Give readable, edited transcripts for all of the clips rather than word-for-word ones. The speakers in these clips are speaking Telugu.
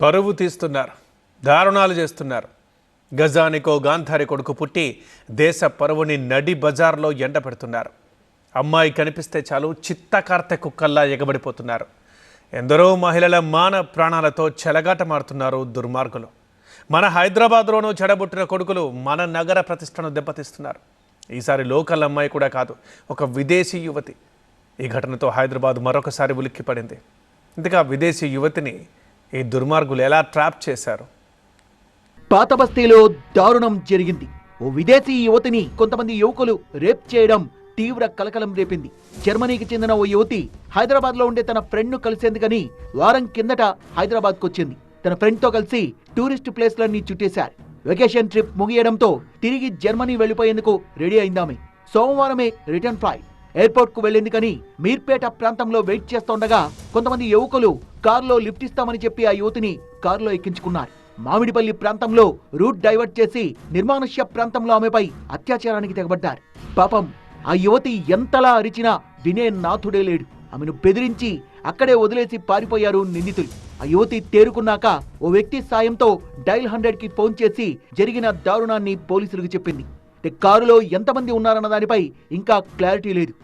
పరువు తీస్తున్నారు, దారుణాలు చేస్తున్నారు. గజానికో గాంధారి కొడుకు పుట్టి దేశ పరువుని నడి బజార్లో ఎండ పెడుతున్నారు. అమ్మాయి కనిపిస్తే చాలు చిత్తకార్తె కుక్కల్లా ఎగబడిపోతున్నారు. ఎందరో మహిళల మాన ప్రాణాలతో చెలగాటమాడుతున్నారు దుర్మార్గులు. మన హైదరాబాద్లోనూ చెడబుట్టిన కొడుకులు మన నగర ప్రతిష్టను దెబ్బతీస్తున్నారు. ఈసారి లోకల్ అమ్మాయి కూడా కాదు, ఒక విదేశీ యువతి. ఈ ఘటనతో హైదరాబాద్ మరొకసారి ఉలిక్కిపడింది. ఇంతగా విదేశీ యువతిని ఈ దుర్మార్గులు ఎలా ట్రాప్ చేశారు? పాత బస్తీలో దారుణం జరిగింది. ఓ విదేశీ యువతిని కొంతమంది యువకులు రేప్ చేయడం తీవ్ర కలకలం రేపింది. జర్మనీకి చెందిన ఓ యువతి హైదరాబాద్లో ఉండే తన ఫ్రెండ్ను కలిసేందుకని వారం కిందట హైదరాబాద్కు వచ్చింది. తన ఫ్రెండ్తో కలిసి టూరిస్ట్ ప్లేస్లన్నీ చుట్టేశారు. వెకేషన్ ట్రిప్ ముగియడంతో తిరిగి జర్మనీ వెళ్లిపోయేందుకు రెడీ అయిందామె. సోమవారమే రిటర్న్ ఫ్లైట్. ఎయిర్పోర్ట్ కు వెళ్లిందుకని మీర్పేట ప్రాంతంలో వెయిట్ చేస్తుండగా కొంతమంది యువకులు కారులో లిఫ్ట్ ఇస్తామని చెప్పి ఆ యువతిని కారులో ఎక్కించుకున్నారు. మామిడిపల్లి ప్రాంతంలో రూట్ డైవర్ట్ చేసి నిర్మానుష్య ప్రాంతంలో ఆమెపై అత్యాచారానికి తెగబడ్డారు. పాపం ఆ యువతి ఎంతలా అరిచినా వినే నాథుడే లేడు. ఆమెను బెదిరించి అక్కడే వదిలేసి పారిపోయారు నిందితులు. ఆ యువతి తేరుకున్నాక ఓ వ్యక్తి సాయంతో డైల్ 100కి ఫోన్ చేసి జరిగిన దారుణాన్ని పోలీసులకు చెప్పింది. కారులో ఎంతమంది ఉన్నారన్న దానిపై ఇంకా క్లారిటీ లేదు.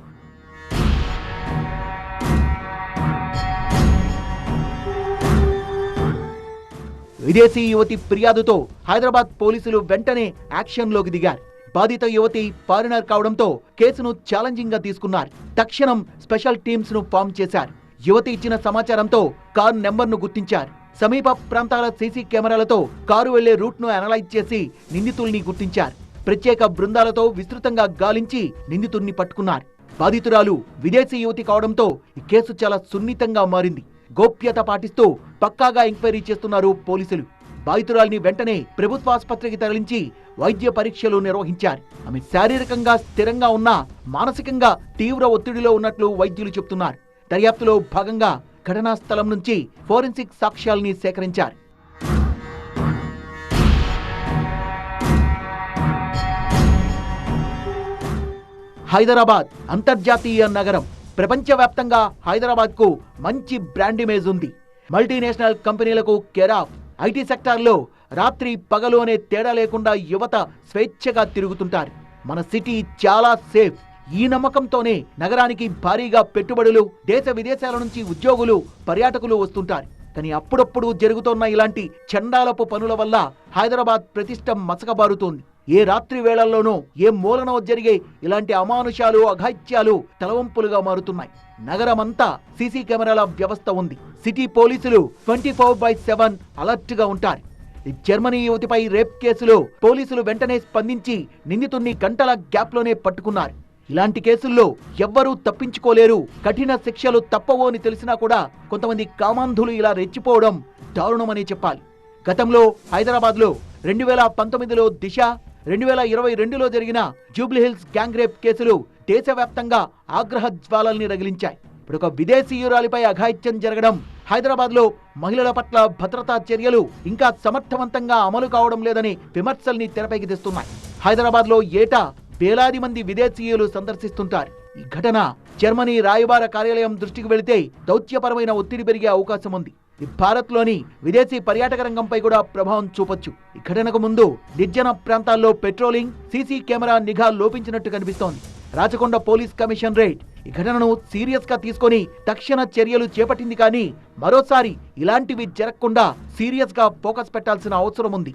విదేశీ యువతి ఫిర్యాదుతో హైదరాబాద్ పోలీసులు వెంటనే యాక్షన్లోకి దిగారు. బాధిత యువతి ఫారినర్ కావడంతో కేసును ఛాలెంజింగ్ గా తీసుకున్నారు. తక్షణం స్పెషల్ టీమ్స్ ను ఫామ్ చేశారు. యువతి ఇచ్చిన సమాచారంతో కారు నెంబర్ను గుర్తించారు. సమీప ప్రాంతాల సీసీ కెమెరాలతో కారు వెళ్లే రూట్ ను అనలైజ్ చేసి నిందితుల్ని గుర్తించారు. ప్రత్యేక బృందాలతో విస్తృతంగా గాలించి నిందితుడిని పట్టుకున్నారు. బాధితురాలు విదేశీ యువతి కావడంతో ఈ కేసు చాలా సున్నితంగా మారింది. గోప్యత పాటిస్తూ పక్కాగా ఎంక్వైరీ చేస్తున్నారు పోలీసులు. బాధితురాలిని వెంటనే ప్రభుత్వాసుపత్రికి తరలించి వైద్య పరీక్షలు నిర్వహించారు. ఆమె శారీరకంగా స్థిరంగా ఉన్నా మానసికంగా తీవ్ర ఒత్తిడిలో ఉన్నట్లు వైద్యులు చెబుతున్నారు. దర్యాప్తులో భాగంగా ఘటనా స్థలం నుంచి ఫోరెన్సిక్ సాక్ష్యాల్ని సేకరించారు. హైదరాబాద్ అంతర్జాతీయ నగరం. ప్రపంచవ్యాప్తంగా హైదరాబాద్కు మంచి బ్రాండ్ ఇమేజ్ ఉంది. మల్టీనేషనల్ కంపెనీలకు కేరాఫ్. ఐటీ సెక్టార్లో రాత్రి పగలు అనే తేడా లేకుండా యువత స్వేచ్ఛగా తిరుగుతుంటారు. మన సిటీ చాలా సేఫ్. ఈ నమ్మకంతోనే నగరానికి భారీగా పెట్టుబడులు, దేశ విదేశాల నుంచి ఉద్యోగులు, పర్యాటకులు వస్తుంటారు. కానీ అప్పుడప్పుడు జరుగుతున్న ఇలాంటి చండాలపు పనుల వల్ల హైదరాబాద్ ప్రతిష్ట మసకబారుతోంది. ఏ రాత్రి వేళల్లోనూ ఏ మూలనో జరిగే ఇలాంటి అమానుషాలు, అఘాయిత్యాలు తలవంపులుగా మారుతున్నాయి. నగరమంతా సీసీ కెమెరాల వ్యవస్థ ఉంది. సిటీ పోలీసులు 24/7 అలర్ట్ గా ఉంటారు. జర్మనీ యువతిపై రేప్ కేసులో పోలీసులు వెంటనే స్పందించి నిందితుడిని గంటల గ్యాప్లోనే పట్టుకున్నారు. ఇలాంటి కేసుల్లో ఎవ్వరూ తప్పించుకోలేరు. కఠిన శిక్షలు తప్పవో అని తెలిసినా కూడా కొంతమంది కామాంధులు ఇలా రెచ్చిపోవడం దారుణమని చెప్పాలి. గతంలో హైదరాబాద్లో 2019లో దిశ, 2022లో జరిగిన జూబ్లీహిల్స్ గ్యాంగ్ రేప్ కేసులు దేశవ్యాప్తంగా ఆగ్రహ జ్వాలల్ని రగిలించాయి. ఇప్పుడు ఒక విదేశీయురాలిపై అఘాయిత్యం జరగడం, హైదరాబాద్లో మహిళల పట్ల భద్రతా చర్యలు ఇంకా సమర్థవంతంగా అమలు కావడం లేదని విమర్శల్ని తెరపైకి తెస్తున్నాయి. హైదరాబాద్లో ఏటా వేలాది మంది విదేశీయులు సందర్శిస్తుంటారు. ఈ ఘటన జర్మనీ రాయబార కార్యాలయం దృష్టికి వెళితే దౌత్యపరమైన ఒత్తిడి పెరిగే అవకాశం ఉంది. భారత్లోని విదేశీ పర్యాటక రంగంపై కూడా ప్రభావం చూపొచ్చు. ఈ ఘటనకు ముందు నిర్జన ప్రాంతాల్లో పెట్రోలింగ్, సీసీ కెమెరా నిఘా లోపించినట్టు కనిపిస్తోంది. రాచకొండ పోలీస్ కమిషనరేట్ ఈ ఘటనను సీరియస్ గా తీసుకొని తక్షణ చర్యలు చేపట్టింది. కానీ మరోసారి ఇలాంటివి జరగకుండా సీరియస్ గా ఫోకస్ పెట్టాల్సిన అవసరం ఉంది.